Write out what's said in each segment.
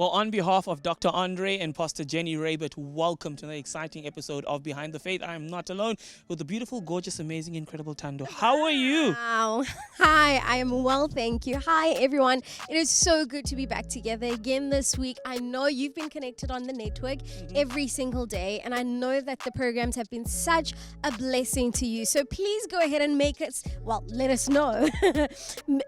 Well, on behalf of Dr. Andre and Pastor Jenny Raybert, welcome to the exciting episode of Behind the Faith. I am not alone with the beautiful, gorgeous, amazing, incredible Tando. How are you? Wow. Hi, I am well, thank you. Hi, everyone. It is so good to be back together again this week. I know you've been connected on the network every single day, and I know that the programs have been such a blessing to you. So please go ahead and let us know,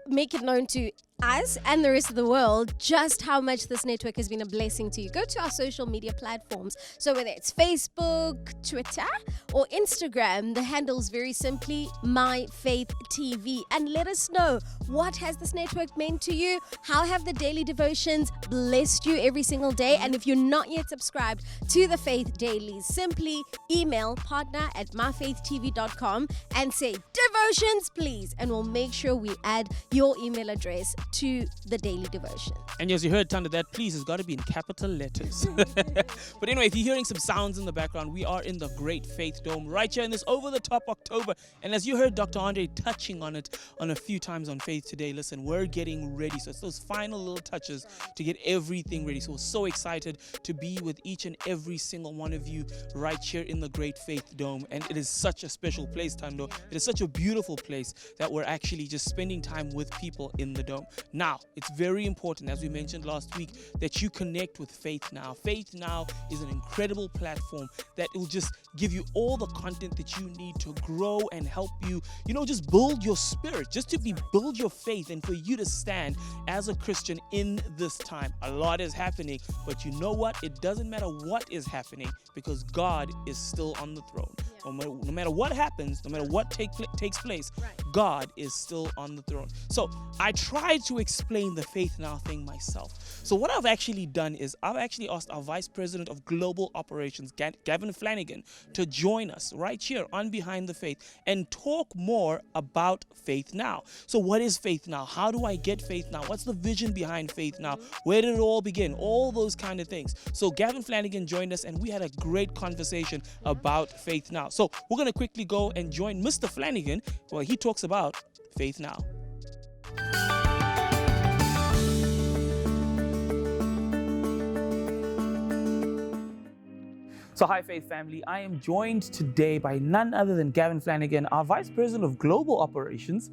make it known to us and the rest of the world just how much this network has been a blessing to you. Go to our social media platforms. So whether it's Facebook, Twitter, or Instagram, the handle is very simply My Faith TV. And let us know, what has this network meant to you? How have the daily devotions blessed you every single day? And if you're not yet subscribed to the Faith Dailies, simply email partner@myfaithtv.com and say devotions please, and we'll make sure we add your email address to the daily devotion. And as you heard, Tanda, that please has got to be in capital letters. But anyway, if you're hearing some sounds in the background, we are in the Great Faith Dome right here in this over-the-top October. And as you heard Dr. Andre touching on it on a few times on Faith Today, listen, we're getting ready. So it's those final little touches to get everything ready. So we're so excited to be with each and every single one of you right here in the Great Faith Dome. And it is such a special place, Tando. It is such a beautiful place that we're actually just spending time with people in the dome. Now, it's very important, as we mentioned last week, that you connect with Faith Now. Faith Now is an incredible platform that will just give you all the content that you need to grow and help you, just build your spirit, just to build your faith and for you to stand as a Christian in this time. A lot is happening, but you know what? It doesn't matter what is happening because God is still on the throne. No matter what happens, no matter what takes place, God is still on the throne. So I tried to explain the Faith Now thing myself. So what I've actually done is I've actually asked our Vice President of Global Operations, Gavin Flanagan, to join us right here on Behind the Faith and talk more about Faith Now. So what is Faith Now? How do I get Faith Now? What's the vision behind Faith Now? Where did it all begin? All those kind of things. So Gavin Flanagan joined us and we had a great conversation about Faith Now. So we're going to quickly go and join Mr. Flanagan while he talks about Faith Now. So hi Faith family, I am joined today by none other than Gavin Flanagan, our Vice President of Global Operations,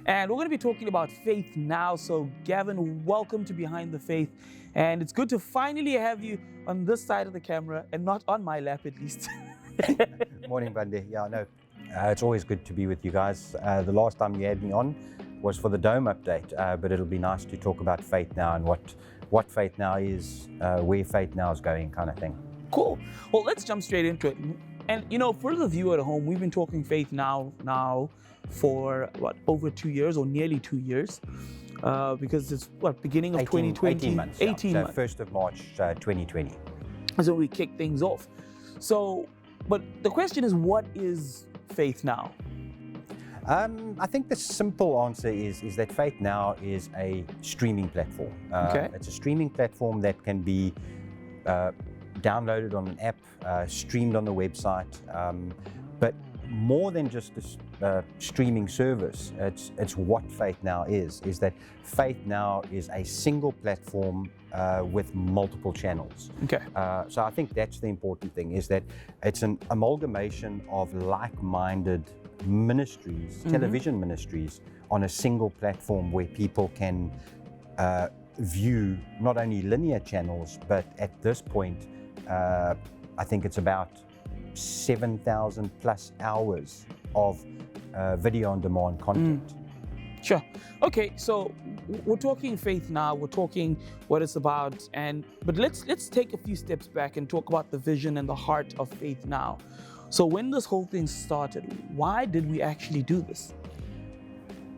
and we're going to be talking about Faith Now. So Gavin, welcome to Behind the Faith, and it's good to finally have you on this side of the camera and not on my lap at least. Morning, Bundy. Yeah, no, it's always good to be with you guys. The last time you had me on was for the Dome update, but it'll be nice to talk about Faith Now and what Faith Now is, where Faith Now is going, kind of thing. Cool. Well, let's jump straight into it. And for the viewer at home, we've been talking Faith Now for over 2 years or nearly 2 years, because it's beginning of 2020, 18 months. 18 so months. 1st of March 2020. So we kick things off. So, but the question is, what is Faith Now? I think the simple answer is that Faith Now is a streaming platform. Okay. It's a streaming platform that can be downloaded on an app, streamed on the website, but more than just a streaming service, it's what Faith Now is that Faith Now is a single platform with multiple channels. Okay. So I think that's the important thing, is that it's an amalgamation of like-minded ministries, television ministries, on a single platform where people can view not only linear channels, but at this point, I think it's about 7,000 plus hours of video on demand content. Sure. Okay, so we're talking Faith Now, we're talking what it's about, but let's take a few steps back and talk about the vision and the heart of Faith Now. So when this whole thing started, why did we actually do this?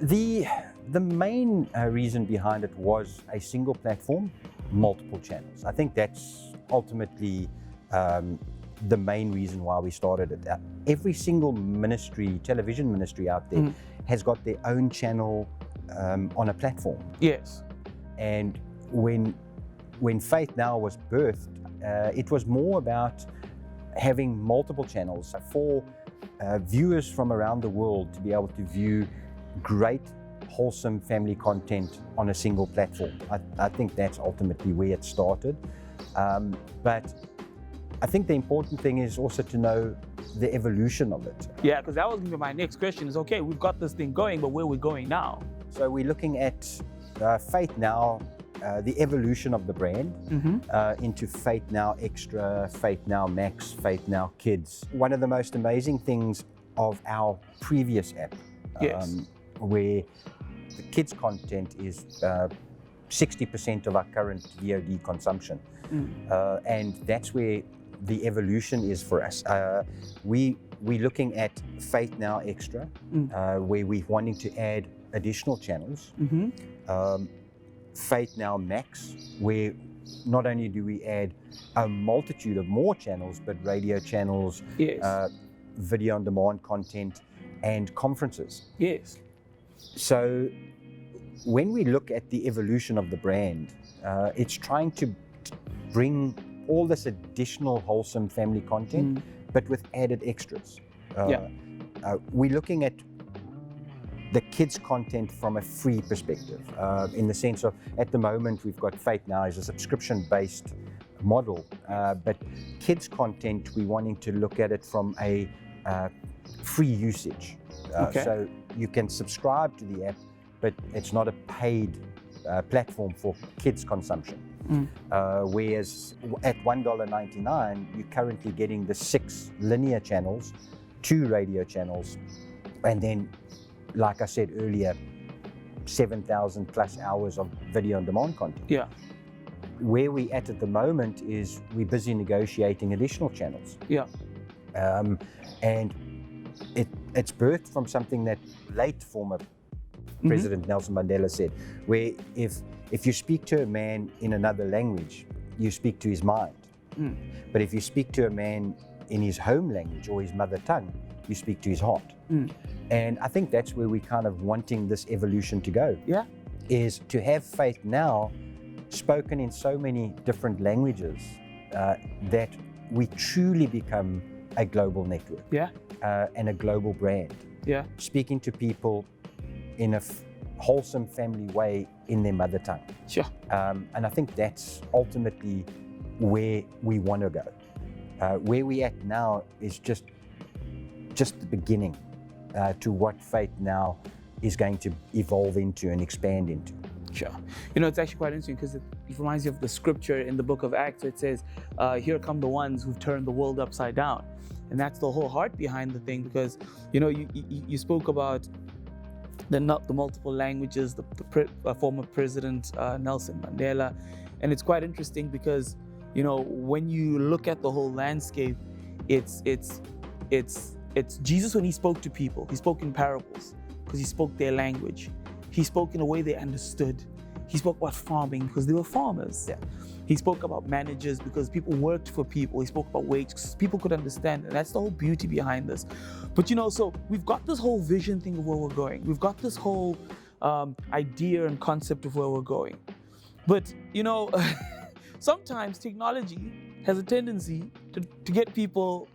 The main reason behind it was a single platform, multiple channels. I think that's ultimately the main reason why we started it. Every single ministry, television ministry out there, has got their own channel on a platform. Yes. And when Faith Now was birthed, it was more about having multiple channels for viewers from around the world to be able to view great, wholesome family content on a single platform. I think that's ultimately where it started. But I think the important thing is also to know the evolution of it. Yeah, because that was going to be my next question is, okay, we've got this thing going, but where are we going now? So we're looking at Faith Now, the evolution of the brand into Faith Now Extra, Faith Now Max, Faith Now Kids. One of the most amazing things of our previous app, where the kids content is 60% of our current VOD consumption. And that's where the evolution is for us. We're looking at Faith Now Extra, where we're wanting to add additional channels. Faith Now Max, where not only do we add a multitude of more channels, but radio channels, video on demand content, and conferences. Yes. So when we look at the evolution of the brand, it's trying to bring all this additional wholesome family content, but with added extras. We're looking at the kids content from a free perspective, in the sense of, at the moment we've got Faith Now as a subscription-based model, but kids content, we're wanting to look at it from a free usage. So you can subscribe to the app, but it's not a paid platform for kids consumption. Whereas at $1.99, you're currently getting the 6 linear channels, 2 radio channels, and then, like I said earlier, 7,000 plus hours of video on demand content. Yeah. Where we at the moment is we're busy negotiating additional channels. Yeah. And it's birthed from something that late former President Nelson Mandela said, where if you speak to a man in another language, you speak to his mind. But if you speak to a man in his home language or his mother tongue, you speak to his heart. And I think that's where we're kind of wanting this evolution to go. Yeah. Is to have Faith Now spoken in so many different languages that we truly become a global network. Yeah. And a global brand. Yeah. Speaking to people in a wholesome family way in their mother tongue. Sure. And I think that's ultimately where we want to go. Where we at now is just the beginning to what Faith Now is going to evolve into and expand into. Sure. You know, it's actually quite interesting because it reminds you of the scripture in the book of Acts where it says, here come the ones who've turned the world upside down. And that's the whole heart behind the thing, because, you know, you spoke about the multiple languages, the former President Nelson Mandela. And it's quite interesting because, you know, when you look at the whole landscape, it's Jesus when he spoke to people. He spoke in parables because he spoke their language. He spoke in a way they understood. He spoke about farming because they were farmers. Yeah. He spoke about managers because people worked for people. He spoke about wages because people could understand. And that's the whole beauty behind this. But, you know, so we've got this whole vision thing of where we're going. We've got this whole idea and concept of where we're going. But, you know, sometimes technology has a tendency to get people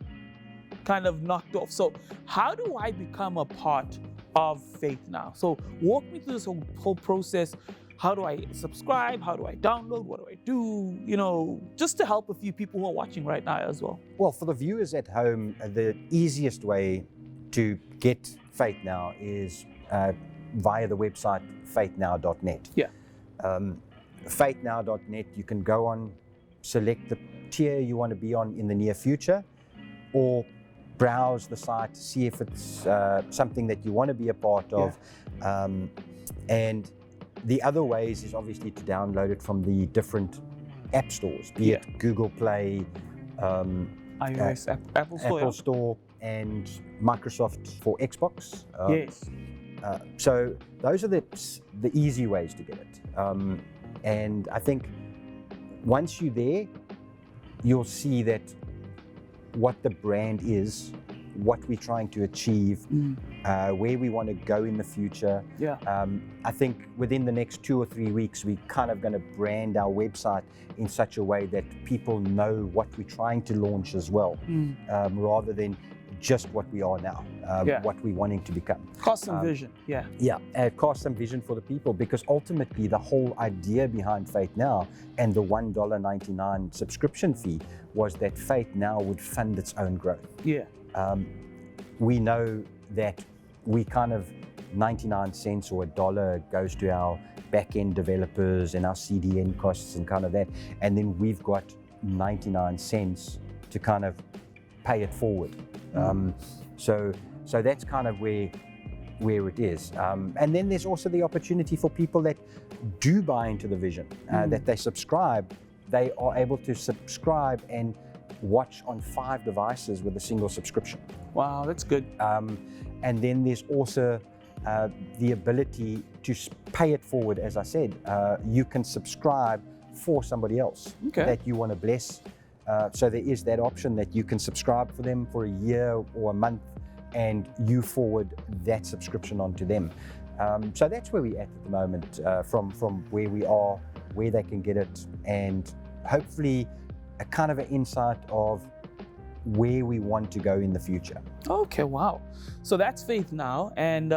kind of knocked off. So how do I become a part of Faith Now? So walk me through this whole process. How do I subscribe? How do I download? What do I do? You know, just to help a few people who are watching right now as well. Well, for the viewers at home, the easiest way to get Faith Now is via the website faithnow.net. Yeah. Faithnow.net, you can go on, select the tier you want to be on in the near future, or browse the site, see if it's something that you want to be a part of. And the other ways is obviously to download it from the different app stores, be it Google Play, iOS, Apple Store, and Microsoft for Xbox. Yes. So those are the easy ways to get it. And I think once you're there, you'll see that what the brand is, what we're trying to achieve, where we want to go in the future. Yeah. I think within the next 2 or 3 weeks, we're kind of going to brand our website in such a way that people know what we're trying to launch as well, rather than just what we are now, what we're wanting to become. Cast some vision, yeah. Yeah, cast some vision for the people, because ultimately the whole idea behind Faith Now and the $1.99 subscription fee was that Faith Now would fund its own growth. Yeah. We know that we kind of 99 cents or $1 goes to our back-end developers and our CDN costs and kind of that, and then we've got 99 cents to kind of pay it forward. So that's kind of where it is. And then there's also the opportunity for people that do buy into the vision, that they subscribe. They are able to subscribe and watch on 5 devices with a single subscription. Wow, that's good. And then there's also the ability to pay it forward. As I said, you can subscribe for somebody else that you want to bless. So there is that option that you can subscribe for them for a year or a month, and you forward that subscription onto them. So that's where we're at the moment, from where we are, where they can get it, and hopefully a kind of an insight of where we want to go in the future. Okay, wow. So that's Faith Now, and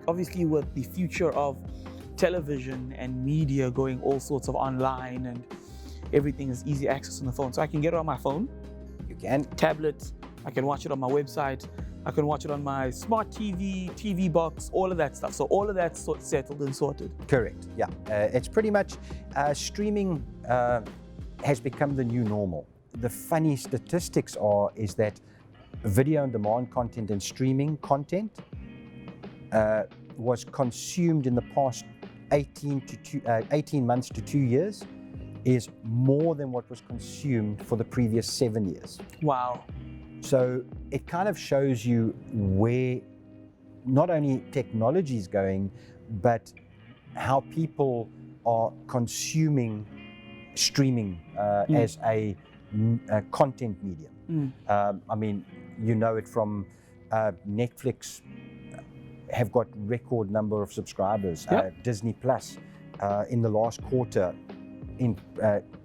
obviously with the future of television and media going all sorts of online, and everything is easy access on the phone. So I can get it on my phone. You can. Tablet. I can watch it on my website. I can watch it on my smart TV, TV box, all of that stuff. So all of that's settled and sorted. Correct, yeah. It's pretty much, streaming has become the new normal. The funny statistics is that video on demand content and streaming content was consumed in the past 18 months to 2 years is more than what was consumed for the previous 7 years. Wow. So it kind of shows you where not only technology is going, but how people are consuming streaming as a content medium. I mean, you know it from Netflix have got record number of subscribers. Disney Plus in the last quarter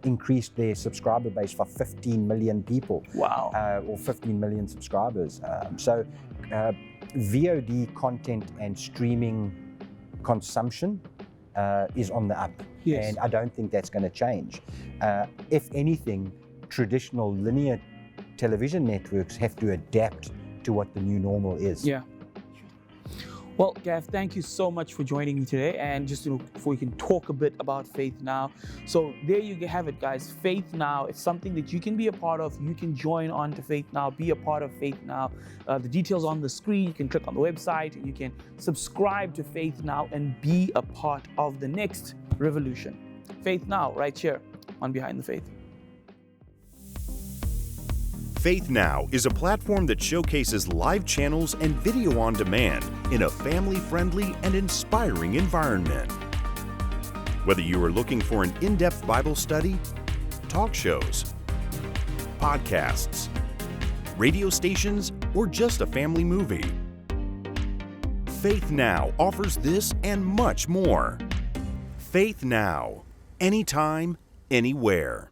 increased their subscriber base for 15 million people. Wow. Or 15 million subscribers. So VOD content and streaming consumption is on the up. Yes. And I don't think that's going to change. If anything, traditional linear television networks have to adapt to what the new normal is. Yeah. Well, Gav, thank you so much for joining me today, and just before we can talk a bit about Faith Now. So there you have it, guys. Faith Now, it's something that you can be a part of. You can join on to Faith Now, be a part of Faith Now. The details on the screen. You can click on the website, and you can subscribe to Faith Now and be a part of the next revolution. Faith Now, right here on Behind the Faith. Faith Now is a platform that showcases live channels and video on demand in a family-friendly and inspiring environment. Whether you are looking for an in-depth Bible study, talk shows, podcasts, radio stations, or just a family movie, Faith Now offers this and much more. Faith Now, anytime, anywhere.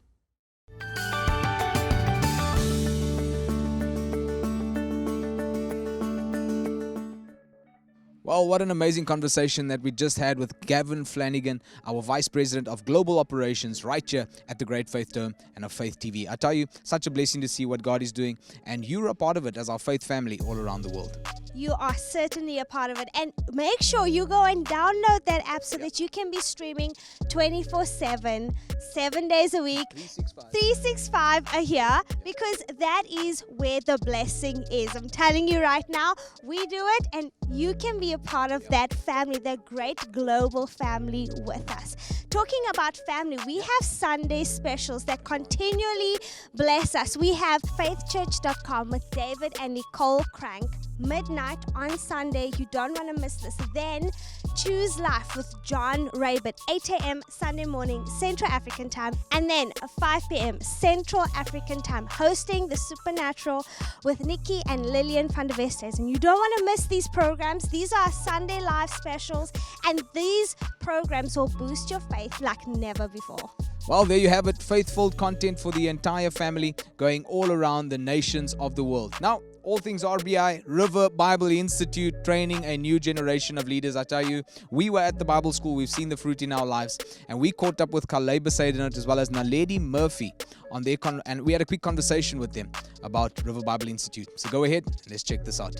Well, what an amazing conversation that we just had with Gavin Flanagan, our Vice President of Global Operations right here at the Great Faith Dome and of Faith TV. I tell you, such a blessing to see what God is doing, and you're a part of it as our faith family all around the world. You are certainly a part of it, and make sure you go and download that app so that you can be streaming 24/7, 7 days a week, 365 a year, because that is where the blessing is. I'm telling you right now, we do it, and you can be a part of that family, that great global family with us. Talking about family, we have Sunday specials that continually bless us. We have faithchurch.com with David and Nicole Crank. Midnight on Sunday, you don't want to miss this. Then Choose Life with John Raybert, 8 a.m. Sunday morning Central African time, and then 5 p.m. Central African time, hosting the Supernatural with Nikki and Lillian van der Vestes. And you don't want to miss these programs. These are Sunday live specials, and these programs will boost your faith like never before. Well, there you have it, faith-filled content for the entire family going all around the nations of the world. Now, all things RBI, River Bible Institute, training a new generation of leaders. I tell you, we were at the Bible school, we've seen the fruit in our lives, and we caught up with Kaleba Saidenot as well as Naledi Murphy on their and we had a quick conversation with them about River Bible Institute. So go ahead, and let's check this out.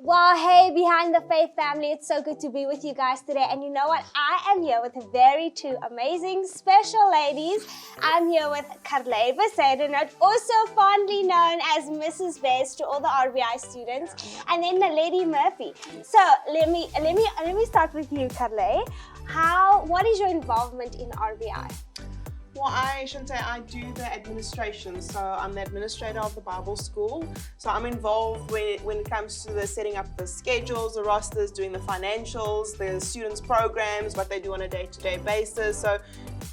Well, hey, Behind the Faith family, it's so good to be with you guys today. And you know what? I am here with two amazing special ladies. I'm here with Karleva Saidenot, also fondly known as Mrs. Best to all the RBI students, and then Naledi Murphy. So let me start with you, Karle. What is your involvement in RBI? Well, I do the administration. So I'm the administrator of the Bible school. So I'm involved when it comes to the setting up the schedules, the rosters, doing the financials, the students' programs, what they do on a day-to-day basis. So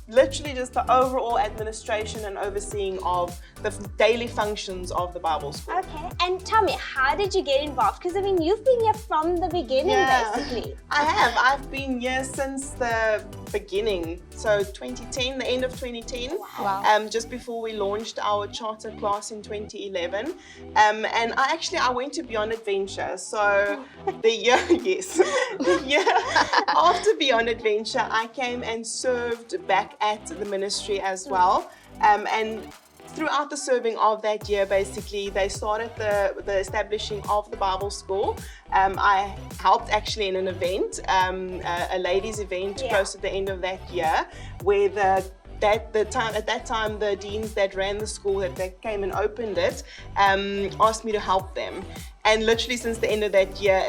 literally just the overall administration and overseeing of the daily functions of the Bible school. Okay, and tell me, how did you get involved? Because I mean, you've been here from the beginning, basically. I have. I've been here since the beginning. So 2010, the end of 2010. Wow. Just before we launched our charter class in 2011. And I went to Beyond Adventure. So the year after Beyond Adventure, I came and served back at the ministry as well. And throughout the serving of that year, basically, they started the establishing of the Bible school. I helped actually in an event, a ladies' event close to the end of that year, where at that time the deans that ran the school that came and opened it asked me to help them. And literally since the end of that year,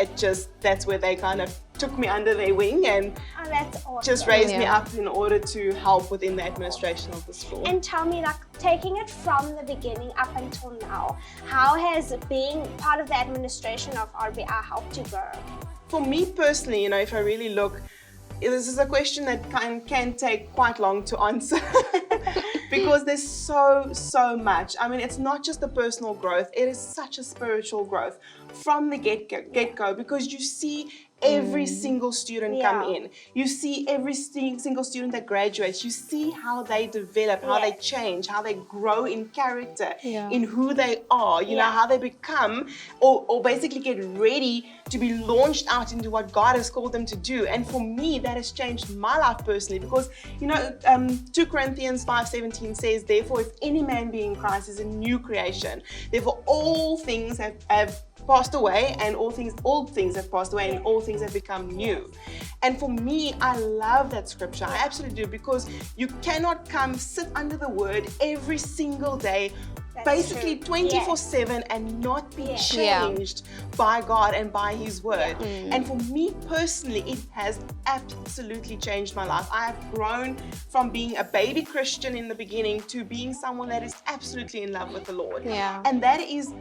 that's where they kind of took me under their wing and that's awesome. Just raised me up in order to help within the administration of the school. And tell me, like, taking it from the beginning up until now, how has being part of the administration of RBI helped you grow? For me personally, if I really look, this is a question that can take quite long to answer because there's so much. I mean, it's not just the personal growth, it is such a spiritual growth from the get-go because you see every single student come in. You see every single student that graduates. You see how they develop, how they change, how they grow in character, in who they are, you know, how they become or basically get ready to be launched out into what God has called them to do. And for me, that has changed my life personally because, 2 Corinthians 5:17 says, therefore, if any man be in Christ is a new creation. Therefore, all things have passed away and all things have passed away and all things have become new. And for me, I love that scripture. I absolutely do, because you cannot come sit under the word every single day, basically 24/7 and not be changed by God and by His word. And for me personally, it has absolutely changed my life. I have grown from being a baby Christian in the beginning to being someone that is absolutely in love with the Lord. And that is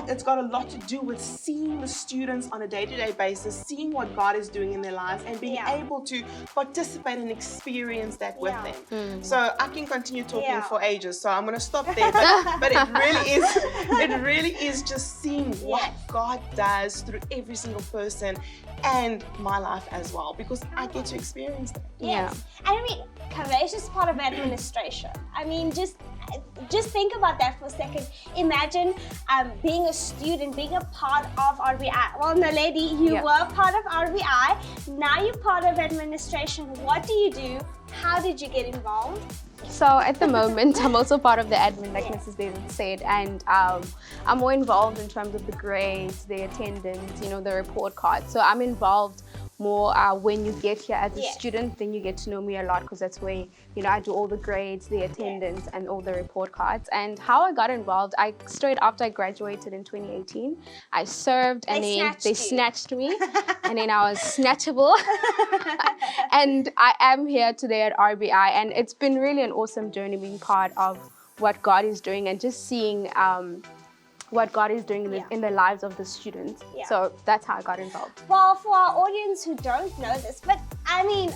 it's got a lot to do with seeing the students on a day-to-day basis, seeing what God is doing in their lives and being able to participate and experience that with them. So I can continue talking for ages, so I'm going to stop there, but it really is just seeing what God does through every single person and my life as well, because I get to experience that. And I mean, Kavesh is part of administration. I mean, just think about that for a second. Imagine being a student, being a part of RBI. Well, Naledi, you were part of RBI. Now you're part of administration. What do you do? How did you get involved? So at the moment, I'm also part of the admin, like Mrs. David said, and I'm more involved in terms of the grades, the attendance, the report cards. So I'm involved more when you get here as a student, then you get to know me a lot, because that's where I do all the grades, the attendance, and all the report cards. And how I got involved, straight after I graduated in 2018, I served, and then they snatched me, and then I was snatchable. And I am here today at RBI, and it's been really an awesome journey being part of what God is doing and just seeing what God is doing in the lives of the students. So that's how I got involved. Well, for our audience who don't know this, but I mean,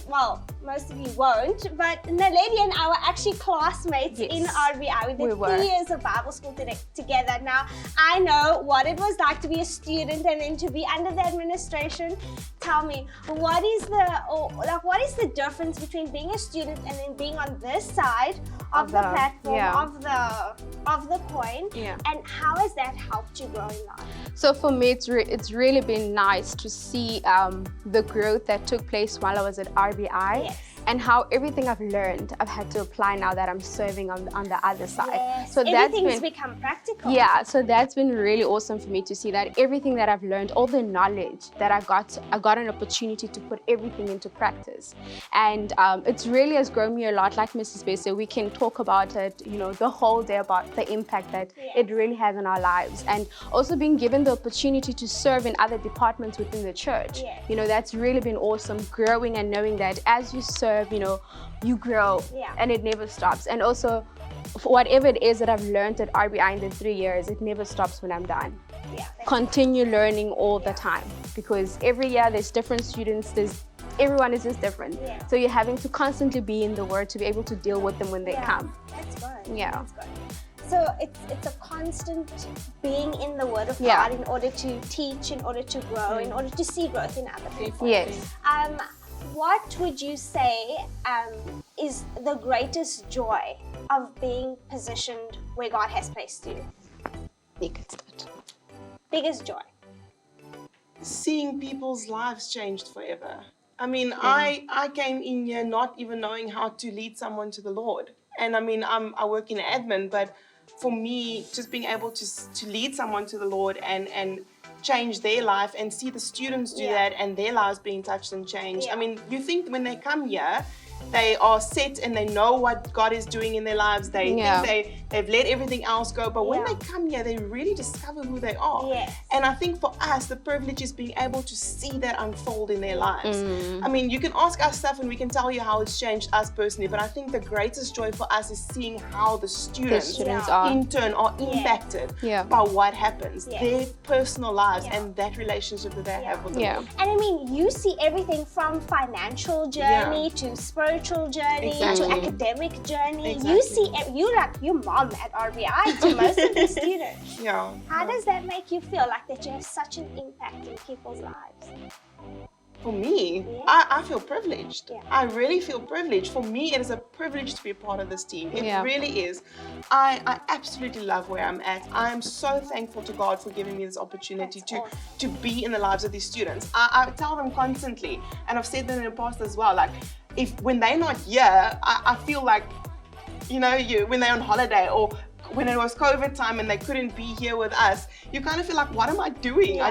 most of you won't, but Naledi and I were actually classmates Yes. in RBI. We did We were. 3 years of Bible school together. Now, I know what it was like to be a student and then to be under the administration. Tell me, what is the difference between being a student and then being on this side of the platform, yeah. of the coin, Yeah. and how has that helped you grow in life? So for me, it's really been nice to see the growth that took place while I was at RBI. Yes. And how everything I've learned, I've had to apply now that I'm serving on the other side. Yes. So that's Everything's been, become practical. yeah, so that's been really awesome for me to see that everything that I've learned, all the knowledge that I got an opportunity to put everything into practice. And it's really has grown me a lot. Like Mrs. Bay said, we can talk about it, you know, the whole day about the impact that it really has on our lives. And also being given the opportunity to serve in other departments within the church. Yes. You know, that's really been awesome, growing and knowing that as you serve, you know, you grow and it never stops. And also, for whatever it is that I've learned at RBI in the 3 years, it never stops when I'm done. Yeah. Continue learning all the time, because every year there's different students, everyone is just different. Yeah. So you're having to constantly be in the Word to be able to deal with them when they come. That's good. Yeah. That's good. So it's a constant being in the Word of Yeah. God in order to teach, in order to grow, in order to see growth in other people. Yes. What would you say is the greatest joy of being positioned where God has placed you? Biggest joy. Seeing people's lives changed forever. I mean, I came in here not even knowing how to lead someone to the Lord. And I mean, I work in admin, but for me, just being able to lead someone to the Lord and change their life and see the students do that and their lives being touched and changed. I mean, you think when they come here, they are set and they know what God is doing in their lives. They think they've let everything else go. But when they come here, they really discover who they are. Yes. And I think for us, the privilege is being able to see that unfold in their lives. I mean, you can ask us stuff and we can tell you how it's changed us personally. But I think the greatest joy for us is seeing how the students are. in turn are impacted by what happens, their personal lives and that relationship that they have with the Lord. And I mean, you see everything from financial journey to spiritual journey to academic journey. You see, you like your mom at RBI to most of the students. How does that make you feel, like that you have such an impact in people's lives? For me, I feel privileged. I really feel privileged. For me, it is a privilege to be a part of this team. It really is. I absolutely love where I'm at. I am so thankful to God for giving me this opportunity to be in the lives of these students. I tell them constantly, and I've said that in the past as well, like, when they're not here, I feel like, you know, when they're on holiday or when it was COVID time and they couldn't be here with us, you kind of feel like, what am I doing?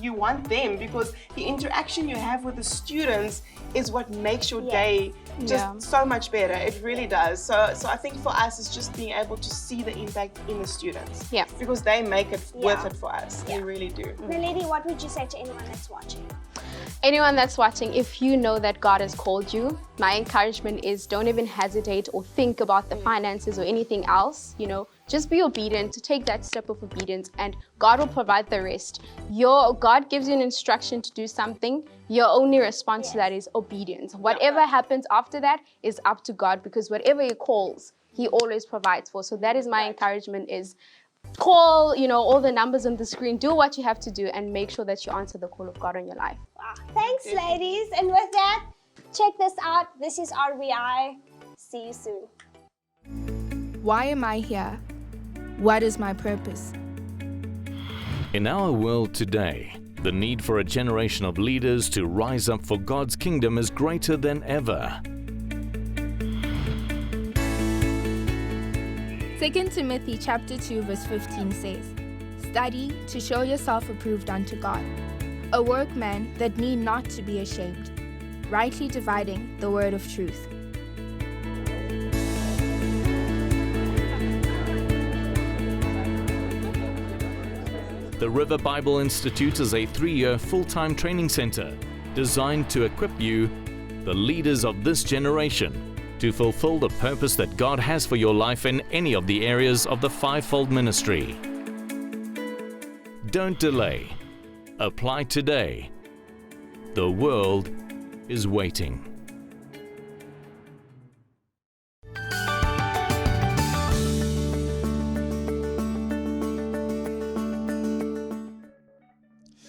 You want them, because the interaction you have with the students is what makes your day just so much better. It really does. So I think for us, it's just being able to see the impact in the students. Because they make it worth it for us. They really do. Naledi, what would you say to anyone that's watching? Anyone that's watching, if you know that God has called you, my encouragement is don't even hesitate or think about the finances or anything else. You know, just be obedient, take that step of obedience, and God will provide the rest. God gives you an instruction to do something. Your only response to that is obedience. Whatever happens after that is up to God, because whatever He calls, He always provides for. So that is my encouragement, is call, you know, all the numbers on the screen, do what you have to do, and make sure that you answer the call of God on your life. Wow. Thanks, ladies. And with that, check this out. This is RBI. See you soon. Why am I here? What is my purpose? In our world today, the need for a generation of leaders to rise up for God's kingdom is greater than ever. 2 Timothy chapter 2 verse 15 says, "Study to show yourself approved unto God, a workman that need not to be ashamed, rightly dividing the word of truth." The River Bible Institute is a 3-year full-time training center designed to equip you, the leaders of this generation, to fulfill the purpose that God has for your life in any of the areas of the fivefold ministry. Don't delay. Apply today. The world is waiting.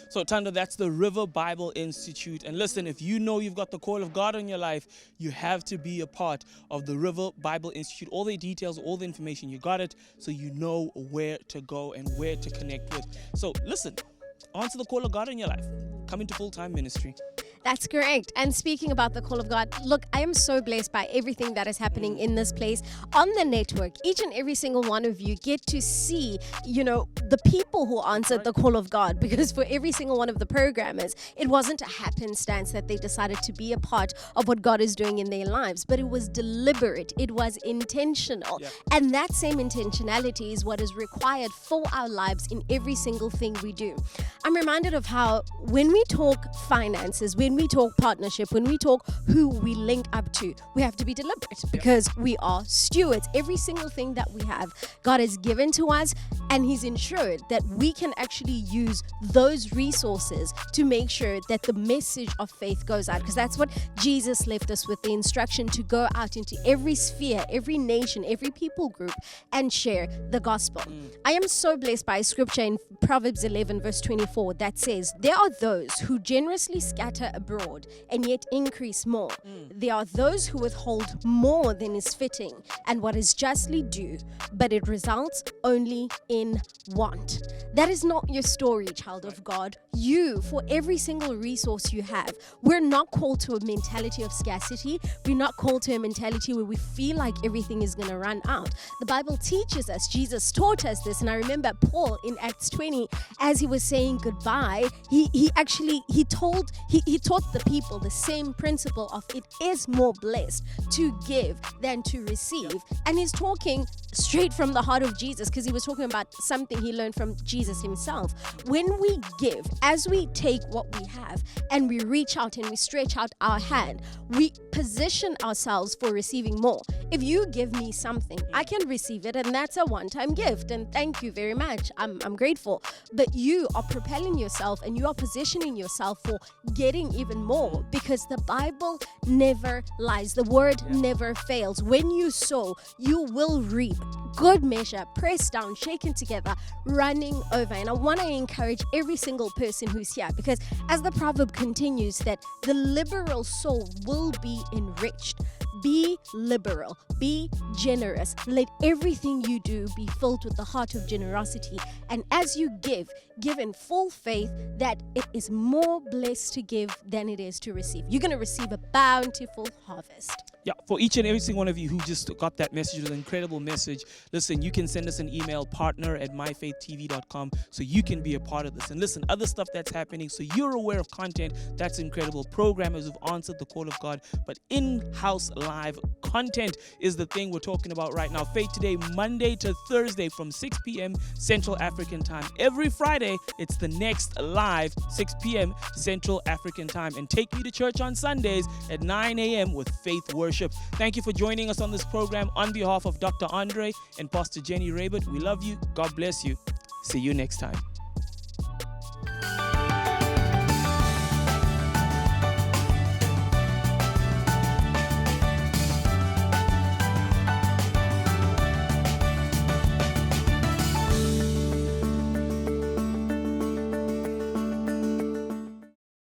So, Tando, that's the River Bible Institute. And listen, if you know you've got the call of God in your life, you have to be a part of the River Bible Institute. All the details, all the information, you got it, so you know where to go and where to connect with. So, listen, answer the call of God in your life. Come into full-time ministry. That's correct. And speaking about the call of God, look, I am so blessed by everything that is happening in this place on the network. Each and every single one of you get to see, the people who answered the call of God, because for every single one of the programmers, it wasn't a happenstance that they decided to be a part of what God is doing in their lives, but it was deliberate. It was intentional. Yeah. And that same intentionality is what is required for our lives in every single thing we do. I'm reminded of how when we talk finances, when we talk partnership, when we talk who we link up to, we have to be deliberate because we are stewards. Every single thing that we have, God has given to us, and He's ensured that we can actually use those resources to make sure that the message of faith goes out, because that's what Jesus left us with, the instruction to go out into every sphere, every nation, every people group and share the gospel. I am so blessed by a scripture in Proverbs 11 verse 24 that says, there are those who generously scatter abroad and yet increase more. There are those who withhold more than is fitting and what is justly due, but it results only in want. That is not your story, child of God. You, for every single resource you have, we're not called to a mentality of scarcity. We're not called to a mentality where we feel like everything is going to run out. The Bible teaches us, Jesus taught us this, and I remember Paul in Acts 20, as he was saying goodbye, he taught the people the same principle of it is more blessed to give than to receive. And he's talking straight from the heart of Jesus, because he was talking about something he learned from Jesus himself. When we give, as we take what we have and we reach out and we stretch out our hand, we position ourselves for receiving more. If you give me something, I can receive it, and that's a one-time gift, and thank you very much. I'm grateful. But you are propelling yourself and you are positioning yourself for getting even more, because the Bible never lies. The word never fails. When you sow, you will reap. Good measure, pressed down, shaken together, running over. And I want to encourage every single person who's here, because as the proverb continues, that the liberal soul will be enriched. Be liberal, be generous. Let everything you do be filled with the heart of generosity. And as you give in full faith that it is more blessed to give than it is to receive. You're going to receive a bountiful harvest. Yeah, for each and every single one of you who just got that message, an incredible message, listen, you can send us an email, partner@myfaithtv.com, so you can be a part of this. And listen, other stuff that's happening, so you're aware of content, that's incredible. Programmers who've answered the call of God, but in-house live content is the thing we're talking about right now. Faith Today, Monday to Thursday from 6 p.m. Central African Time. Every Friday, it's the next live 6 p.m. Central African Time. And take me to church on Sundays at 9 a.m. with Faith Worship. Thank you for joining us on this program. On behalf of Dr. Andre and Pastor Jenny Raybert, we love you. God bless you. See you next time.